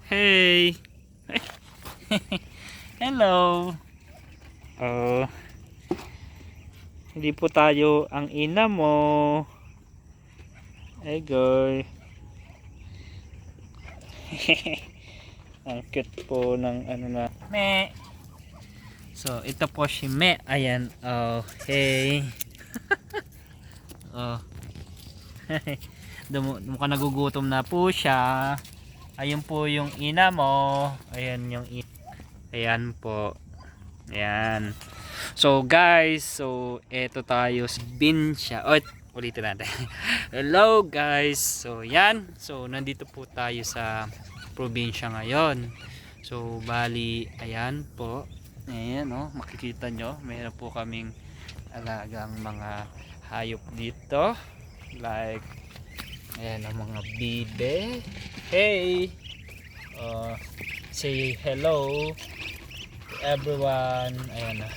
Hey! Hello! Oh, hindi po tayo ang ina mo. Egoy. Ang cute po ng ano na. Me! So, ito po si Me. Ayan. Oh, hey. Oh. Mukhang nagugutom na po siya. Ayun po yung ina mo. Ayan yung ina. Ayan po. Ayan. So guys, so eto tayo sa probinsya. Oh, ulitin natin. Hello guys. So yan. So nandito po tayo sa probinsya ngayon. So bali, ayan po. Ayan oh, makikita nyo. Meron po kaming alagang mga hayop dito. Like, ayan ang mga bibe. Hey! Say hello everyone. Ayan na.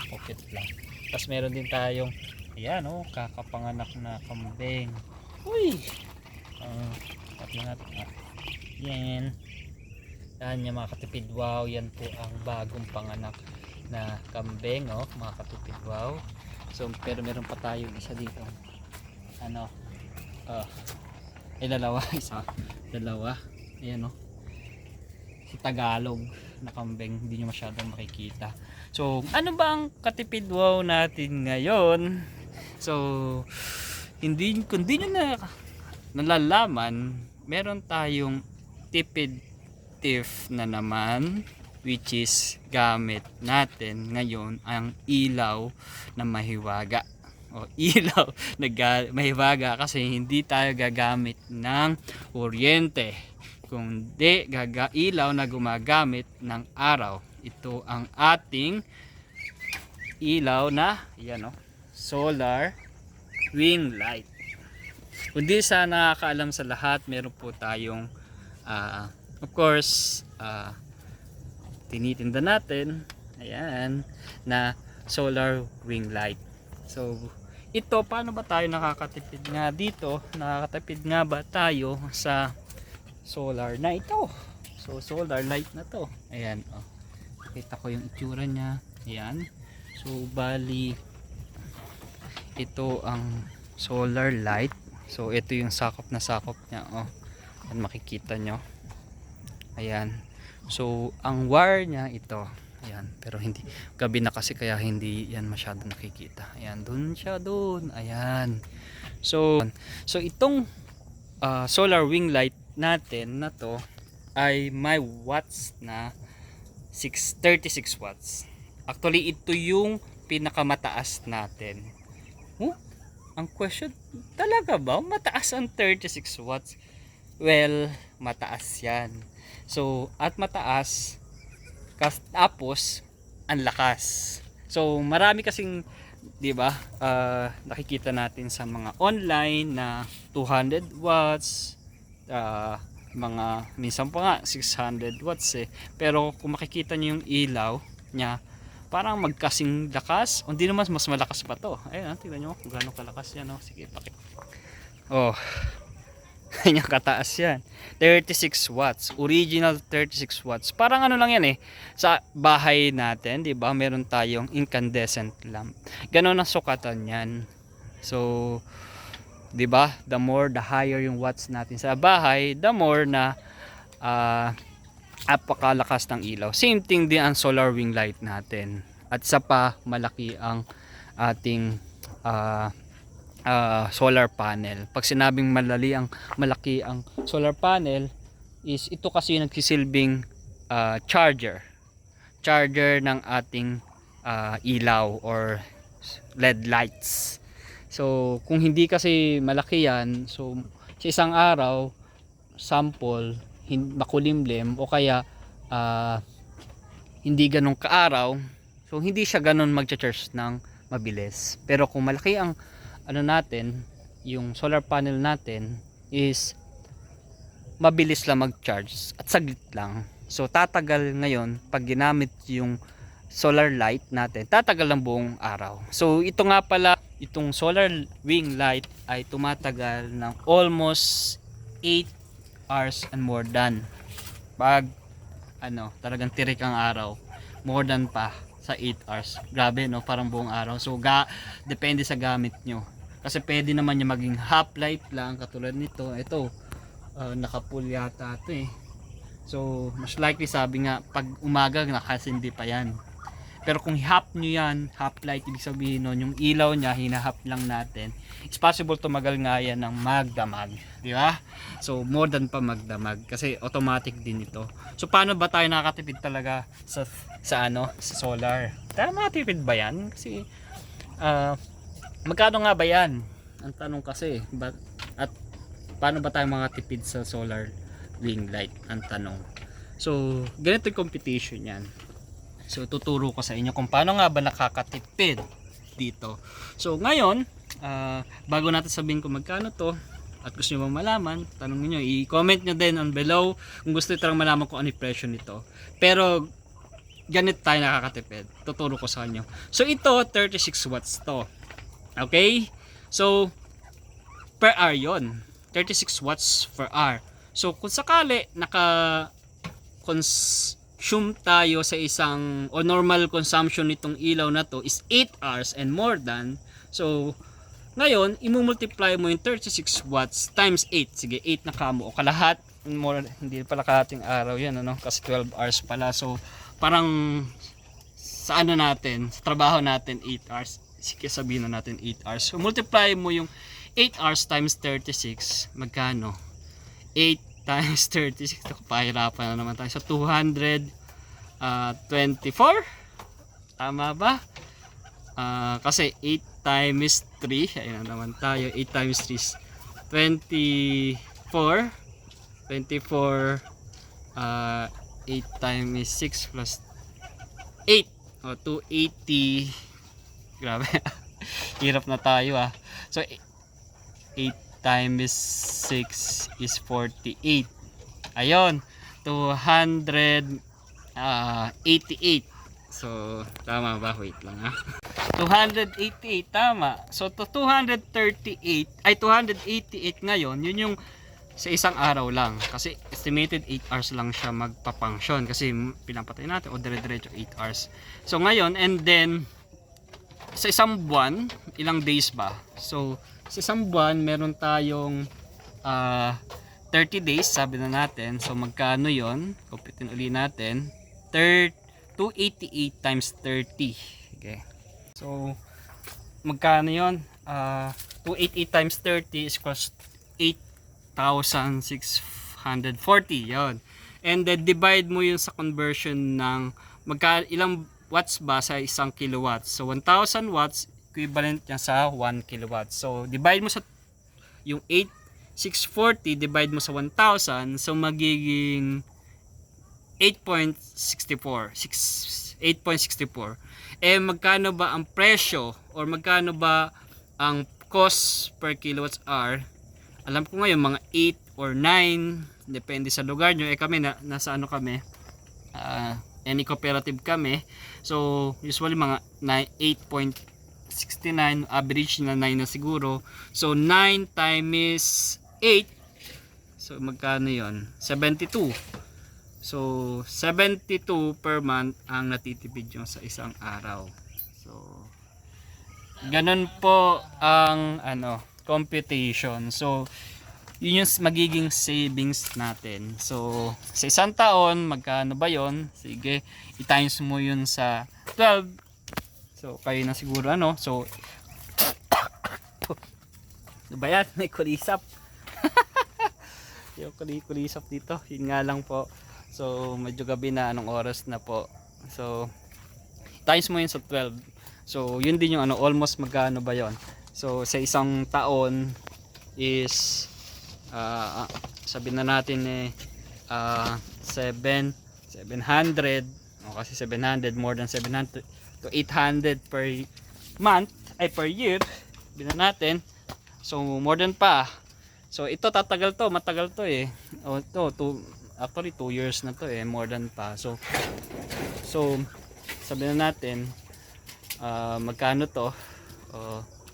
Okay lang. Tapos meron din tayong ayan oh, kakapanganak na kambing. Uy. Pati natin. Yan. Yan yung mga katipid. Wow, yan po ang bagong panganak na kambing oh, mga katipid. Wow. So pero meron pa tayong isa dito. Ano? Dalawa, isa. Dalawa. Ayan oh. Si Tagalog na kambing, hindi nyo masyadong makikita. So ano ba ang katipid wow natin ngayon? So kung di nyo nalalaman, meron tayong tipid tiff na naman, which is gamit natin ngayon ang ilaw na mahiwaga o ilaw na mahiwaga, kasi hindi tayo gagamit ng kuryente, kundi ilaw na gumagamit ng araw. Ito ang ating ilaw na yan, oh, solar wing light. Kundi sa nakakaalam sa lahat, meron po tayong of course tinitinda natin, ayan, na solar wing light. So ito, paano ba tayo nakakatipid nga dito? Nakakatipid nga ba tayo sa solar na ito? So solar light na to, ayan oh. Kita ko yung itsura nya, ayan. So bali ito ang solar light. So ito yung sakop na sakop nya oh. Yan makikita nyo, ayan. So ang wire nya ito, ayan, pero hindi gabi na kasi kaya hindi yan masyado nakikita. Ayan, dun siya dun, ayan. So itong solar wing light natin na to ay may watts na 36 watts. Actually ito yung pinakamataas natin. Ang question, talaga ba mataas ang 36 watts? Well, mataas yan. So at mataas, tapos ang lakas. So marami kasing, di ba, nakikita natin sa mga online na 200 watts, mga minsan pa nga 600 watts eh. Pero kung makikita niyo yung ilaw niya, parang magkasing lakas. Hindi naman, mas malakas pa to. Ayun, tingnan niyo kung gaano kalakas yan. Oh. Sige, pakit. Oh. Kanya kataas yan, 36 watts, original 36 watts. Parang ano lang yan eh, sa bahay natin, di ba, meron tayong incandescent lamp, ganon ang sukatan yan. So di ba, the more, the higher yung watts natin sa bahay, the more na apakalakas ng ilaw. Same thing din ang solar wing light natin, at sa pa malaki ang ating solar panel. Pag sinabing malaki ang solar panel, is ito kasi yung nagsisilbing charger ng ating ilaw or LED lights. So kung hindi kasi malaki yan, so sa isang araw, sample makulimlim o kaya hindi ganun kaaraw, so hindi siya ganun magcha-charge ng mabilis. Pero kung malaki ang ano natin, yung solar panel natin, is mabilis lang mag-charge at saglit lang. So tatagal ngayon pag ginamit yung solar light natin, tatagal lang buong araw. So ito nga pala, itong solar wing light ay tumatagal ng almost 8 hours and more than. pag talagang tirik ang araw, more than pa sa 8 hours. Grabe no, parang buong araw. So depende sa gamit nyo. Kasi pwede naman niya maging half light lang katulad nito. Ito, naka-full yata ito eh. So mas likely sabi nga pag umaga nakasindi pa yan. Pero kung half nyo yan, half light, ibig sabihin nun, yung ilaw niya, hinahap lang natin. It's possible tumagal nga yan ng magdamag. Di ba? So, more than pa magdamag. Kasi automatic din ito. So, paano ba tayo nakakatipid talaga sa solar? Tayo makatipid ba yan? Kasi, magkano nga ba yan? Ang tanong kasi. At paano ba tayo makatipid sa solar ring light? Ang tanong. So, ganito yung competition yan. So tuturo ko sa inyo kung paano nga ba nakakatipid dito. So ngayon, bago natin sabihin kung magkano to at gusto niyo bang malaman, tanongin niyo, i-comment niyo din on below kung gusto niyo malaman kung ano yung presyo nito. Pero ganito tayo nakakatipid. Tuturo ko sa inyo. So ito 36 watts to. Okay? So per hour 'yon. 36 watts per hour. So kung sakali consume tayo sa isang o normal consumption nitong ilaw na to is 8 hours and more than, so ngayon i-multiply mo yung 36 watts times 8, sige 8 na kamo o kalahat, more, hindi pala kalahating araw yan kasi 12 hours pala. So parang sa natin, sa trabaho natin 8 hours, sige sabihin na natin 8 hours. So multiply mo yung 8 hours times 36, magkano? 8 times 36, pahirapan na naman tayo sa 224, tama ba? Kasi 8 times 3, ayun na naman tayo, 8 times 3 is 24, 8 times 6 plus 8, 280, grabe, hirap na tayo so 8 times 6 is 48. Ayun, 288. So, tama ba? Wait lang 288, tama. So, 238, ay 288 ngayon, yun yung sa isang araw lang. Kasi estimated 8 hours lang siya magpa-function. Kasi pinapatay natin o dire-diretso 8 hours. So, ngayon, and then, sa isang buwan, ilang days ba? So, sa isang buwan, meron tayong 30 days, sabi na natin. So, magkano yon? Computin uli natin. 288 times 30. Okay. So, magkano yon? 288 times 30 is equals 8,640. Yon. And then, divide mo yun sa conversion ng ilang watts ba sa isang kilowatts. So, 1,000 watts equivalent niya sa 1 kilowatt. So, divide mo sa yung 8,640, divide mo sa 1,000, so magiging 8.64. 8.64. Magkano ba ang presyo or magkano ba ang cost per kilowatts hour? Alam ko ngayon mga 8 or 9, depende sa lugar nyo. Kami nasa kami? Any cooperative kami. So, usually mga 8.69, average na 9 na siguro. So 9 times 8, so magkano yon? 72. So 72 per month ang natitipid nyo sa isang araw. So ganun po ang computation. So yun yung magiging savings natin. So sa isang taon magkano ba yon? Sige, i-times mo yun sa 12. So, kayo na siguro So, ano ba yan? May kulisap. Yung kulisap dito. Yun nga lang po. So, medyo gabi na. Anong oras na po. So, times mo yun sa 12. So, yun din yung almost magkano ba yon? So, sa isang taon is sabihin na natin 700. Kasi 700, more than 700 to 800 per month ay per year bilang natin. So more than pa. So ito matagal to actually 2 years na to more than pa. So sabihin na natin magkano to.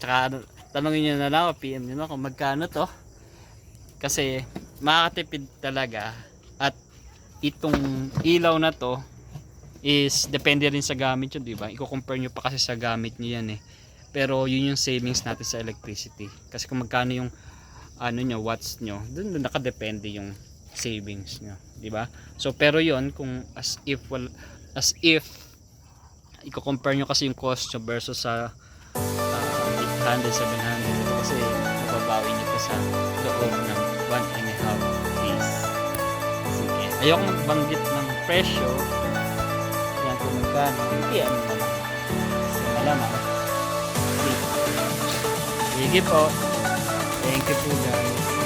Tsaka tanongin niyo na lang, PM niyo na kung magkano to. Kasi makakatipid talaga at itong ilaw na to is depende rin sa gamit yun, di ba? I-compare nyo pa kasi sa gamit nyo yan eh. Pero yun yung savings natin sa electricity. Kasi kung magkano yung ano nyo, watts nyo, dun nakadepende yung savings nyo, di ba? So pero yun, kung as if i-compare nyo kasi yung cost nyo versus sa 800, 700, ito kasi mababawi nyo pa sa loob ng 1.5 days. Sige, ayoko magbanggit ng presyo yan kung magkano, hindi ano na lang kasi malamang sige po, thank you po guys.